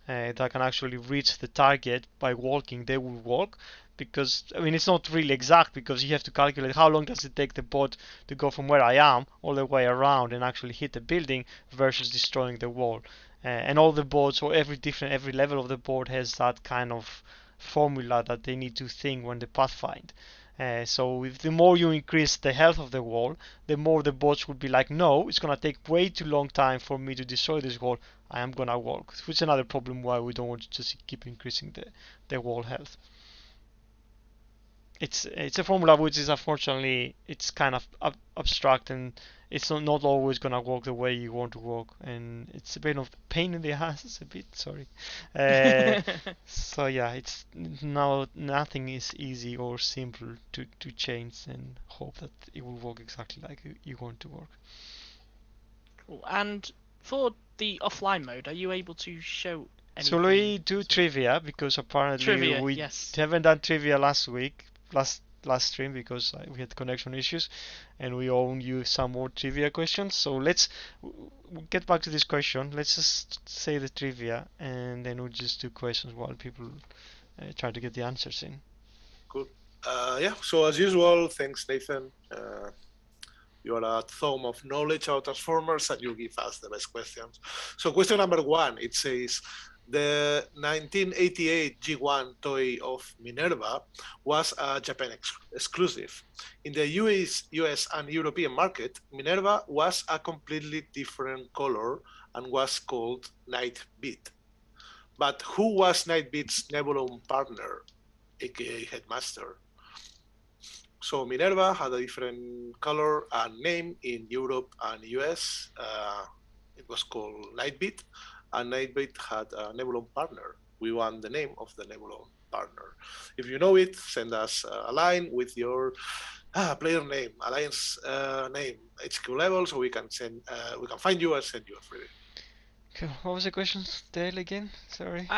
that can actually reach the target by walking, they will walk. Because I mean it's not really exact because you have to calculate how long does it take the bot to go from where I am all the way around and actually hit the building versus destroying the wall. And all the boards or every level of the board has that kind of formula that they need to think when they pathfind. So if the more you increase the health of the wall, the more the bots would be like, no, it's gonna take way too long time for me to destroy this wall. I am gonna walk, which is another problem why we don't want to just keep increasing the wall health. It's a formula which is unfortunately it's kind of abstract and it's not always gonna work the way you want to work, and it's a bit of pain in the ass. A bit, sorry. So yeah, it's now nothing is easy or simple to change and hope that it will work exactly like you want to work. Cool. And for the offline mode, are you able to show anything? So we do trivia because apparently we haven't done trivia last stream because we had connection issues and we owe you some more trivia questions. So let's get back to this question. Let's just say the trivia and then we'll just do questions while people try to get the answers in. Cool. Yeah, so as usual, thanks Nathan. You are a tome of knowledge about Transformers and you give us the best questions. So question number 1, it says, the 1988 G1 toy of Minerva was a Japan exclusive. In the US and European market, Minerva was a completely different color and was called Nightbeat. But who was Nightbeat's Nebulon partner, aka Headmaster? So Minerva had a different color and name in Europe and US. It was called Nightbeat. And Nightbeat had a Nebulon partner. We want the name of the Nebulon partner. If you know it, send us a line with your player name, alliance name, HQ level, so we can find you and send you a freebie. What was the question, Dale, again? Sorry.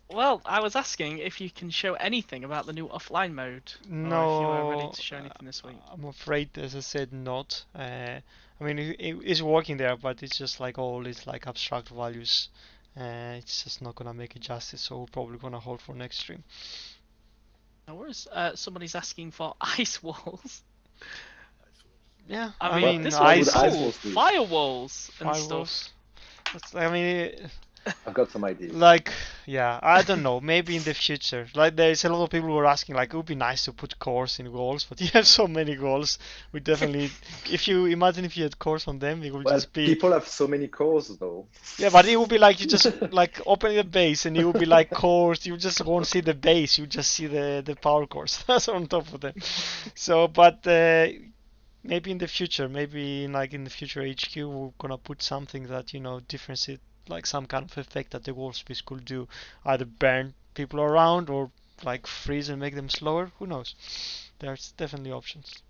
Well, I was asking if you can show anything about the new offline mode, or if you are ready No, to show anything this week. I'm afraid, as I said, not. I mean, it's working there, but it's just like all these like abstract values. It's just not gonna make it justice, so we're probably gonna hold for next stream. No worries. Somebody's asking for ice walls. Yeah, I I mean, mean, this What would would be ice ice cool. walls do? Firewalls and stuff. firewalls. I mean, I've got some ideas. like, yeah, I don't know. Maybe in the future, like, there's a lot of people who are asking, like, it would be nice to put cores in goals, but you have so many goals. We definitely, if you imagine if you had cores on them, it would Well, just be. people have so many cores though. Yeah, but it would be like you just like open the base and it would be like cores. You just won't see the base. You just see the power cores that's on top of them. So, but maybe in the future, maybe like in the future HQ, we're gonna put something that differentiate, like some kind of effect that the wall space could do, either burn people around or like freeze and make them slower. Who knows? There's definitely options.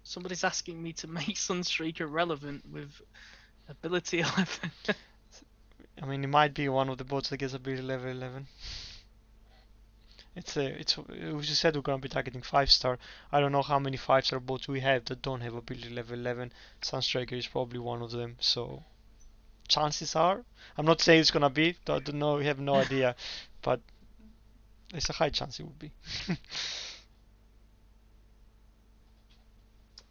Somebody's asking me to make Sunstreak irrelevant with ability 11. I mean, it might be one of the bots that gets ability level 11. It's we just said we're gonna be targeting 5-star. I don't know how many 5-star bots we have that don't have ability level 11. Sunstriker is probably one of them. So chances are, I'm not saying it's gonna be. I don't know. We have no idea, but there's a high chance it would be.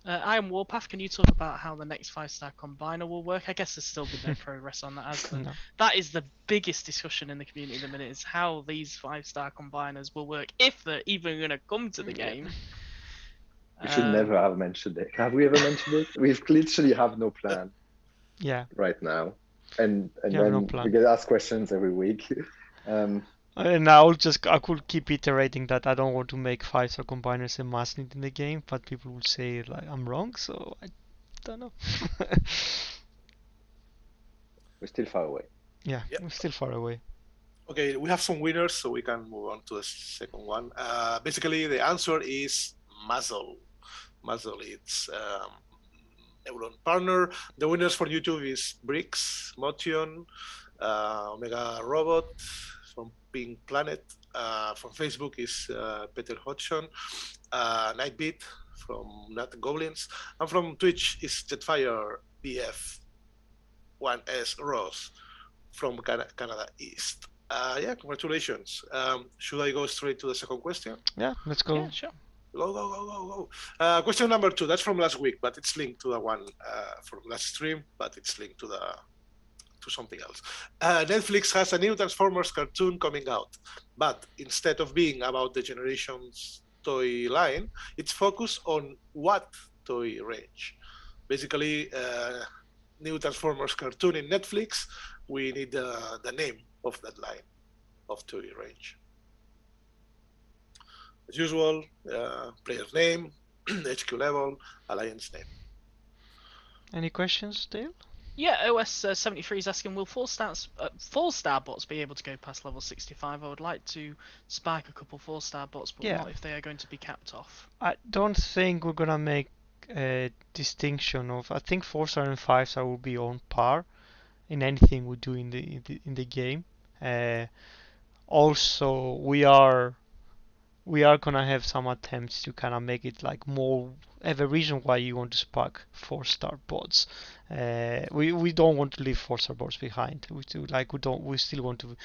I am Warpath. Can you talk about how the next 5-star combiner will work? I guess there's still been no progress on that. No. That is the biggest discussion in the community at the minute, is how these 5-star combiners will work, if they're even going to come to the game. We should never have mentioned it. Have we ever mentioned it? We literally have no plan Yeah. right now, and We have no then plan. we get asked questions every week. And I could keep iterating that I don't want to make 5-star combiners a must need in the game, but people will say like I'm wrong, so I don't know. We're still far away. Yeah, Yep. we're still far away. Okay, we have some winners, so we can move on to the second one. Basically, the answer is Muzzle. Muzzle, it's Neuron Partner. The winners for YouTube is Bricks, Motion, Omega Robot from Pink Planet. From Facebook is Peter Hodgson, Nightbeat from Nut Goblins, and from Twitch is Jetfire BF 1S Ross from Canada East. Yeah, congratulations. Should I go straight to the second question? Yeah, let's go. Yeah, sure. Go. Question number 2, that's from last week, but it's linked to the one from last stream, but it's linked to something else. Netflix has a new Transformers cartoon coming out, but instead of being about the Generations toy line, it's focused on what toy range? Basically, new Transformers cartoon in Netflix, we need the name of that line of toy range. As usual, player's name, HQ level, alliance name. Any questions, Dale? Yeah, OS73 is asking, will 4-star bots be able to go past level 65? I would like to spike a couple 4-star bots, but Yeah. not if they are going to be capped off. I don't think we're gonna make a distinction of. I think 4-star and 5-star will be on par in anything we do in the game. Also, we are gonna have some attempts to kind of make it like more have a reason why you want to spark 4-star bots. We don't want to leave 4-star bots behind. We still want to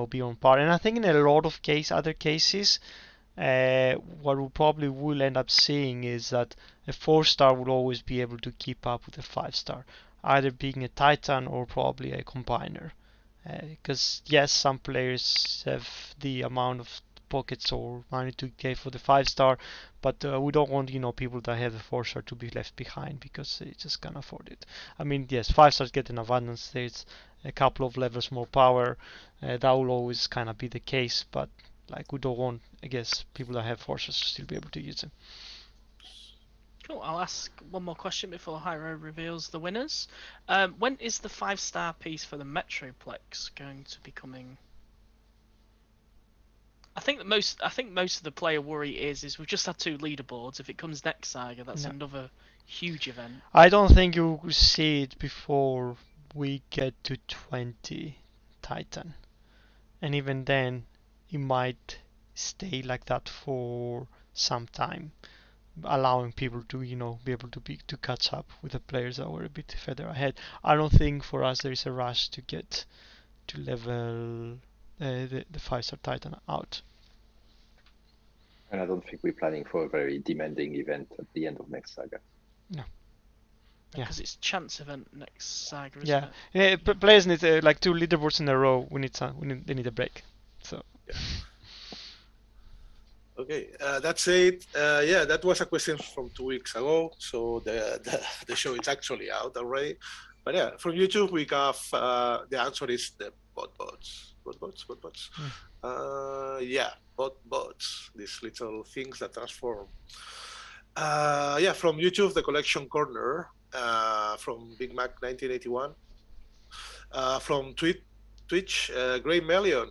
be on par. And I think in a lot of other cases, what we probably will end up seeing is that a 4-star will always be able to keep up with a 5-star, either being a Titan or probably a combiner. Because yes, some players have the amount of pockets or money to pay for the 5-star, but we don't want people that have the 4-star to be left behind because they just can't afford it. I mean, yes, 5-stars get an abundance. There's a couple of levels more power. That will always kind of be the case, but like we don't want, I guess, people that have 4-stars to still be able to use them. Cool, I'll ask one more question before Hyro reveals the winners. When is the 5-star piece for the Metroplex going to be coming? I think most of the player worry is we've just had 2 leaderboards. If it comes next Saga, that's No. another huge event. I don't think you will see it before we get to 20 Titan. And even then, it might stay like that for some time, allowing people to, be able to catch up with the players that were a bit further ahead. I don't think for us there is a rush to get to level the 5-star Titan out. And I don't think we're planning for a very demanding event at the end of next Saga. No. Yeah. Because it's chance event next Saga, isn't Yeah. it? Players need like 2 leaderboards in a row. They need a break. So. Yeah. Okay, that's it. Yeah, that was a question from 2 weeks ago, so the show is actually out already. But yeah, from YouTube we have the answer is the bots. Yeah, bots. These little things that transform. Yeah, from YouTube, the collection corner from Big Mac 1981. From Twitch, Grey Melion.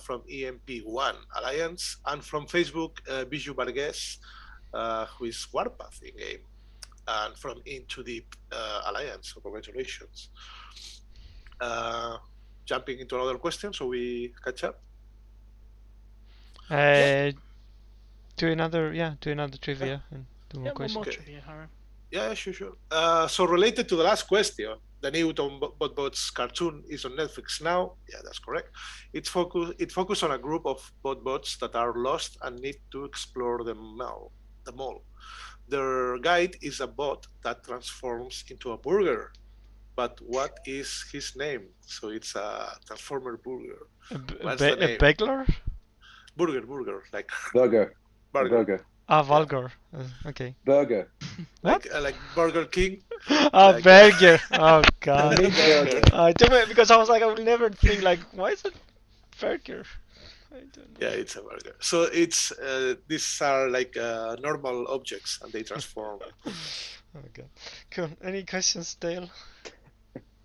From EMP1 Alliance, and from Facebook, Bijou Vargas, who is Warpath in game, and from Into Deep Alliance. So congratulations. Jumping into another question, so we catch up. Do another trivia and do more One questions. more trivia, Harry. Yeah, sure. So related to the last question, the new Tom Botbots cartoon is on Netflix now. Yeah, that's correct. It focuses on a group of botbots that are lost and need to explore the mall. Their guide is a bot that transforms into a burger. But what is his name? So it's a Transformer burger. What's the name? A beggar? Burger, like Burger. Vulgar. Okay. Burger. What? Like Burger King. Like, burger. Oh god. Burger. Because I was like, I would never think like, why is it burger? I don't know. Yeah, it's a burger. So it's these are like normal objects, and they transform. Oh god. Cool. Any questions, Dale?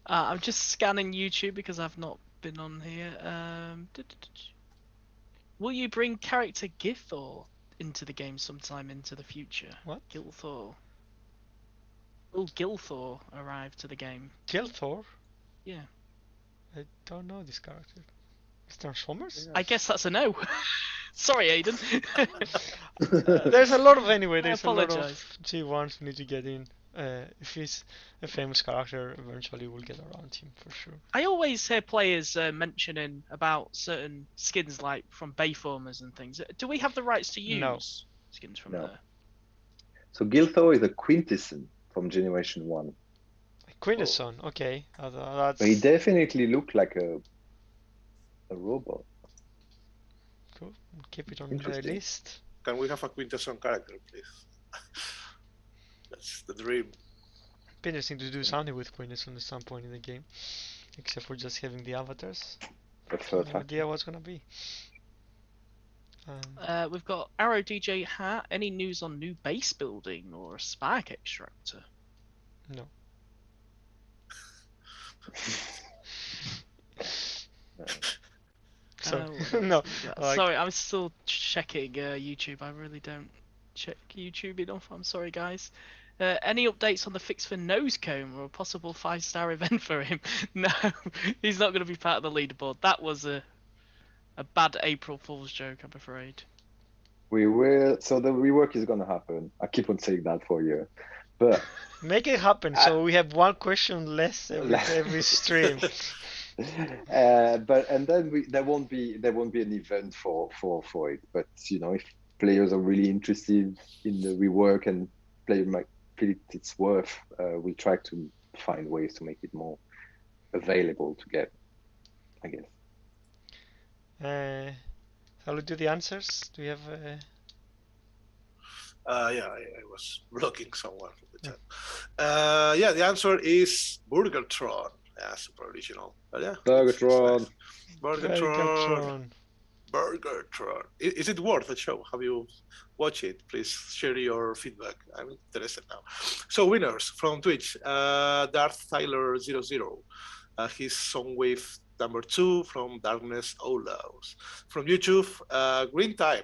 I'm just scanning YouTube because I've not been on here. Will you bring character Githor into the game sometime into the future? What? Gilthor. Will Gilthor arrive to the game? Gilthor? Yeah. I don't know this character. Is Transformers? I guess that's a no. Sorry, Aiden. There's a lot of a lot apologise. of G1s we need to get in. If he's a famous character, eventually we'll get around him for sure. I always hear players mentioning about certain skins like from Bayformers and things. Do we have the rights to use skins from there? So Gilthor is a Quintesson from Generation 1. Quintesson, okay. That's... But he definitely looked like a robot. Cool. Keep it on the list. Can we have a Quintesson character, please? That's the dream. Be interesting to do something with Quintesson at some point in the game, except for just having the avatars. No idea what's gonna be. We've got Arrow DJ Hat. Any news on new base building or a spark extractor? No. No. Sorry, I'm still checking YouTube. I really don't check YouTube enough. I'm sorry, guys. Any updates on the fix for Nosecomb or a possible 5-star event for him? No, he's not going to be part of the leaderboard. That was a bad April Fool's joke, I'm afraid. We will. So the rework is going to happen. I keep on saying that for you, but make it happen. So we have one question less every stream. But then there won't be an event for it. But if players are really interested in the rework and player might feel it's worth, we'll try to find ways to make it more available to get, I guess. Shall we do the answers? Do we have? Yeah, I was blocking someone from the chat. Yeah, the answer is Burgertron. Yeah, super original. But yeah, Burgertron. Burgertron. Is it worth a show? Have you watched it? Please share your feedback. I'm interested now. So winners from Twitch, Darth Tyler 00. His Soundwave Number 2 from Darkness Olaus. From YouTube, Green Time,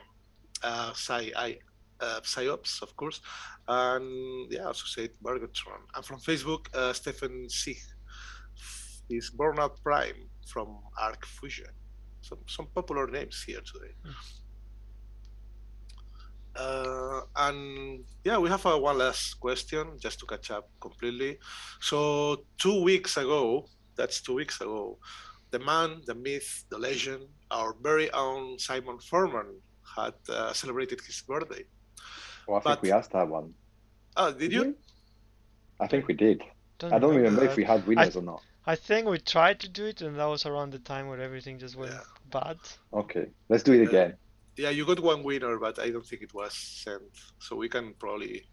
Psyops, of course, and yeah, Associate Bergatron. And from Facebook, Stephen Sig is Burnout Prime from Arc Fusion. Some popular names here today. And yeah, we have one last question just to catch up completely. So 2 weeks ago, that's 2 weeks ago, the man, the myth, the legend, our very own Simon Furman had celebrated his birthday. Well, I think we asked that one. Oh, did you? I think we did. Don't I don't remember that. if we had winners or not. I think we tried to do it, and that was around the time where everything just went bad. Okay, let's do it again. Yeah, you got one winner, but I don't think it was sent. So we can probably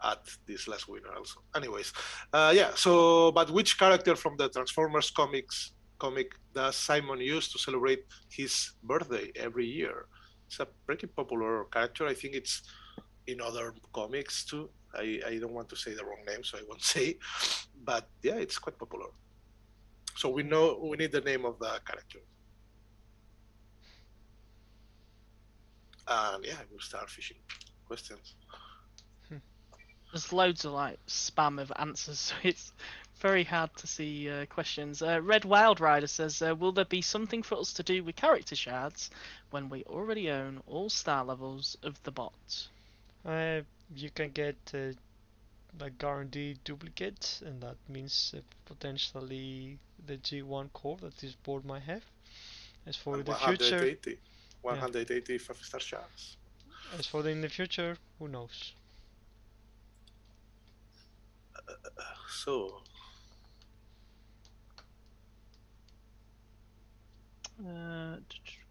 add this last winner also. Anyways, yeah. So, but which character from the Transformers comic does Simon use to celebrate his birthday every year? It's a pretty popular character. I think it's in other comics too. I don't want to say the wrong name, so I won't say. But yeah, it's quite popular. So we need the name of the character. And yeah, we'll start fishing questions. There's loads of like spam of answers, so it's very hard to see questions. Red Wild Rider says, will there be something for us to do with character shards when we already own all star levels of the bot? You can get like guaranteed duplicates, and that means potentially the G1 core that this board might have. As for the future, 180 5-star shards. As for in the future, who knows? So.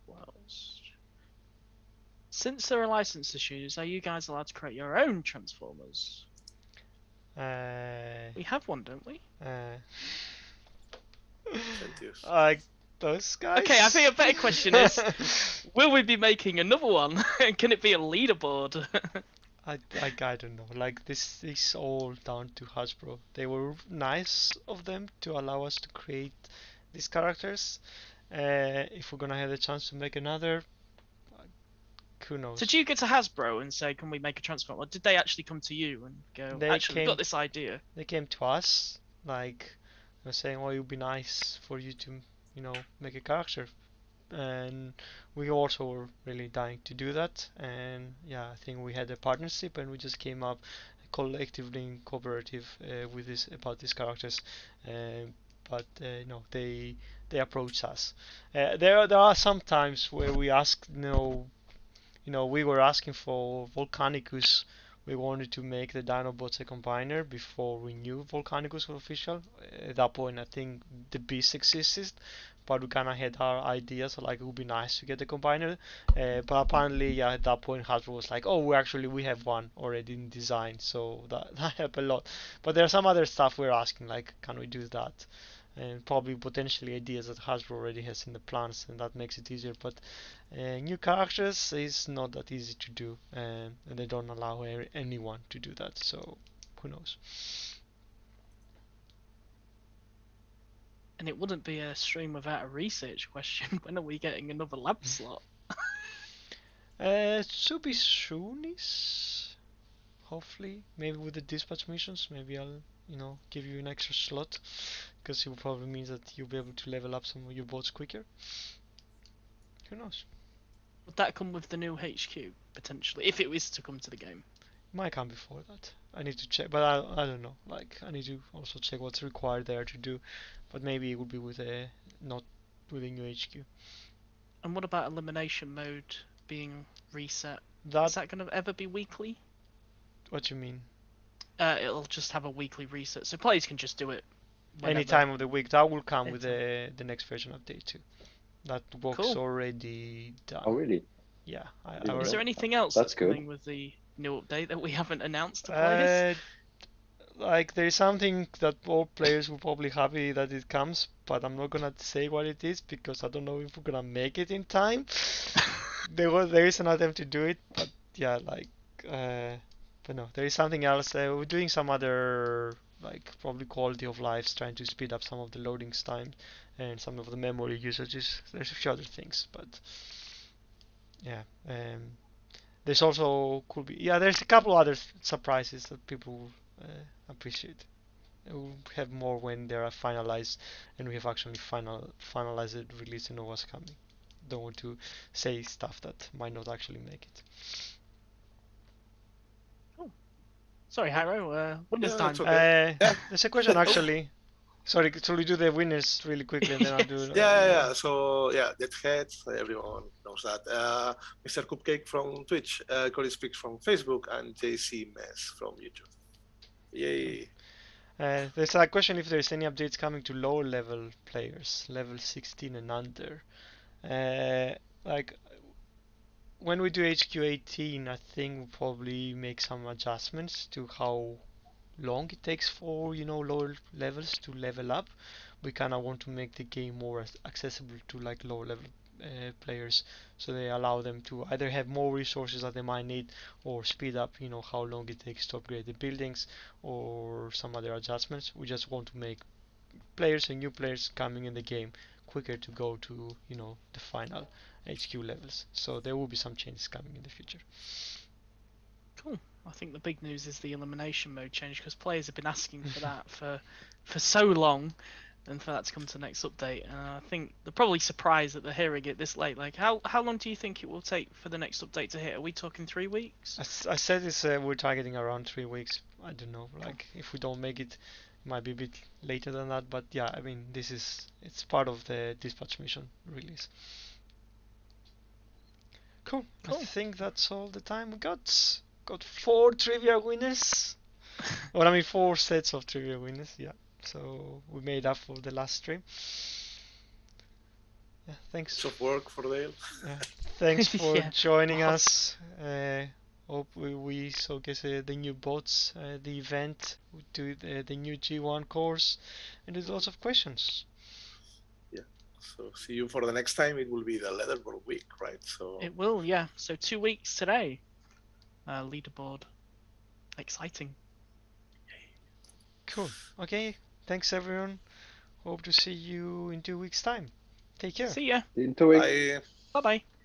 What else? Since there are license issues, are you guys allowed to create your own Transformers? We have one, don't we? Like those guys? Okay, I think a better question is, will we be making another one? Can it be a leaderboard? I don't know. Like, this is all down to Hasbro. They were nice of them to allow us to create these characters. If we're gonna have the chance to make another, who knows? Did you go to Hasbro and say, can we make a Transformer? Or did they actually come to you and go, we've got this idea? They came to us, like, they were saying, well, it would be nice for you to, make a character. And we also were really dying to do that. And yeah, I think we had a partnership, and we just came up collectively in cooperative with about these characters. But no, they approached us. There are some times where we ask, we were asking for Volcanicus. We wanted to make the Dinobots a combiner before we knew Volcanicus was official. At that point, I think the Beast existed, but we kind of had our ideas, so like it would be nice to get a combiner. But apparently, yeah, at that point, Hasbro was like, "Oh, we have one already in design," so that helped a lot. But there's some other stuff we're asking, like, can we do that? And probably potentially ideas that Hasbro already has in the plans, and that makes it easier. But new characters is not that easy to do, and they don't allow anyone to do that. So who knows? And it wouldn't be a stream without a research question. When are we getting another lab slot? Should be soonish. Hopefully, maybe with the dispatch missions, maybe I'll give you an extra slot, because it will probably mean that you'll be able to level up some of your boats quicker. Who knows? Would that come with the new HQ, potentially, if it was to come to the game? It might come before that. I need to check, but I don't know. Like, I need to also check what's required there to do, but maybe it would be with not with a new HQ. And what about elimination mode being reset? Is that going to ever be weekly? What do you mean? It'll just have a weekly reset, so players can just do it any time of the week. That will come with the next version update too. That work's already done. Oh, really? Yeah. Is there anything else that's coming with the new update that we haven't announced to players? Like, there is something that all players will probably happy that it comes, but I'm not gonna say what it is because I don't know if we're gonna make it in time. There is an attempt to do it, but yeah, like. But no, there is something else. We're doing some other like probably quality of lives, trying to speed up some of the loading time and some of the memory usages. There's a few other things, but yeah. There's also could be there's a couple other surprises that people appreciate. We'll have more when they are finalized and we have actually finalized it, release, and know what's coming. Don't want to say stuff that might not actually make it. Sorry, Harrow. Winners Yeah, time. that's okay. There's a question actually. Sorry, so we do the winners really quickly and then I'll do. Yeah. So yeah, Deadhead, everyone knows that. Mr. Cupcake from Twitch, Cody Speaks from Facebook, and JC Mess from YouTube. Yay! There's a question if there's any updates coming to lower level players, level 16 and under. Like when we do HQ 18, I think we'll probably make some adjustments to how long it takes for lower levels to level up. We kind of want to make the game more accessible to like lower level players, so they allow them to either have more resources that they might need or speed up how long it takes to upgrade the buildings or some other adjustments. We just want to make players and new players coming in the game quicker to go to the final HQ levels. So there will be some changes coming in the future. Cool. I think the big news is the elimination mode change, because players have been asking for that for so long, and for that to come to the next update. And I think they're probably surprised that they're hearing it this late. Like, how long do you think it will take for the next update to hit? Are we talking 3 weeks? I said it's we're targeting around 3 weeks. I don't know, like if we don't make it, it might be a bit later than that. But yeah, I mean it's part of the dispatch mission release. Cool. I think that's all the time we got. Got 4 trivia winners. Well, I mean 4 sets of trivia winners. Yeah. So we made up for the last stream. Yeah, thanks. Lots of work for Dale. Thanks for Yeah. joining us. Hope we showcase the new bots, the event, do the new G1 course, and do lots of questions. Yeah. So see you for the next time. It will be the Leaderboard week, right? So It will, yeah. So 2 weeks today. Leaderboard. Exciting. Cool. Okay. Thanks everyone. Hope to see you in 2 weeks' time. Take care. See ya. In 2 weeks. I Bye bye.